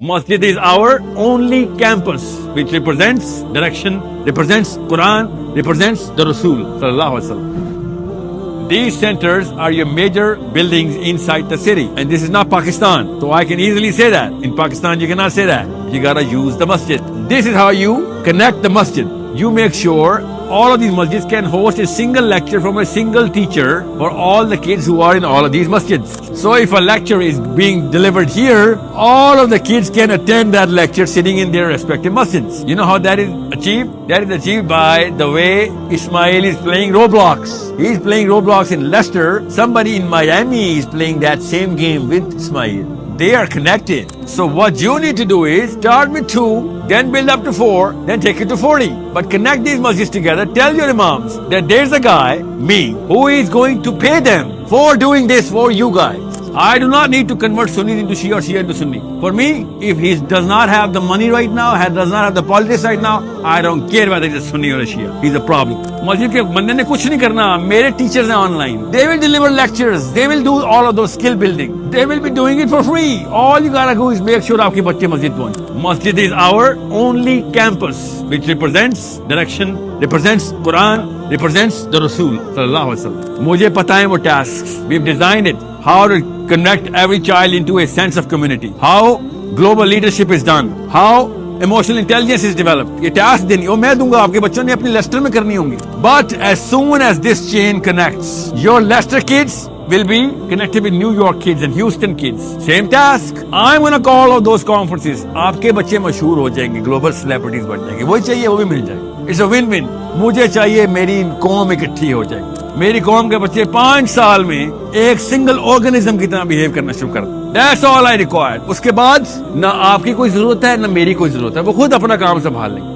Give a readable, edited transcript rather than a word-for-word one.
Masjid is our only campus which represents direction, represents Quran, represents the Rasul sallallahu alaihi wasallam. These centers are your major buildings inside the city, and this is not Pakistan. So I can easily say that. In Pakistan, you cannot say that. You gotta use the masjid. This is how you connect the masjid. You make sure all of these masjids can host a single lecture from a single teacher for all the kids who are in all of these masjids. So if a lecture is being delivered here, all of the kids can attend that lecture sitting in their respective masjids. You know how that is achieved? That is achieved by the way Ismail is playing Roblox. He is playing Roblox in Leicester. Somebody in Miami is playing that same game with Ismail. They are connected. So what you need to do is start with 2, then build up to 4, then take it to 40. But connect these masjids together. Tell your imams that there's a guy, me, who is going to pay them for doing this for you guys. I do not need to convert Sunnis into Shia or Shia into Sunni. For me, if he does not have the money right now, does not have the politics right now, I don't care whether he's a Sunni or a Shia. He's a problem. Masjid के बंदे ने कुछ नहीं करना. मेरे teachers हैं online. They will deliver lectures. They will do all of those skill building. They will be doing it for free. All you gotta do is make sure आपके बच्चे मस्जिद पहुंचे. Masjid is our only campus which represents direction, represents Quran, represents the Rasul sallallahu alaihi wasallam. मुझे पता है वो tasks. We've designed it. How to connect every child into a sense of community. How global leadership is done. How emotional intelligence is developed. ये task देनी वो मैं दूंगा आपके बच्चों ने अपनी Leicester में करनी होंगी. But as soon as this chain connects, your Leicester kids will be connected with New York kids and Houston kids. Same task. I'm gonna call all those conferences. आपके बच्चे मशहूर हो जाएंगे, global celebrities बन जाएंगे. वही चाहिए वो भी मिल जाएगा. It's a win-win. मुझे चाहिए मेरी कौम इकट्ठी हो जाएगी. मेरी कौम के बच्चे 5 साल में एक सिंगल ऑर्गेनिज्म की तरह बिहेव करना शुरू कर दें. That's all I require. उसके बाद ना आपकी कोई जरूरत है ना मेरी कोई जरूरत है. वो खुद अपना काम संभाल लेंगे.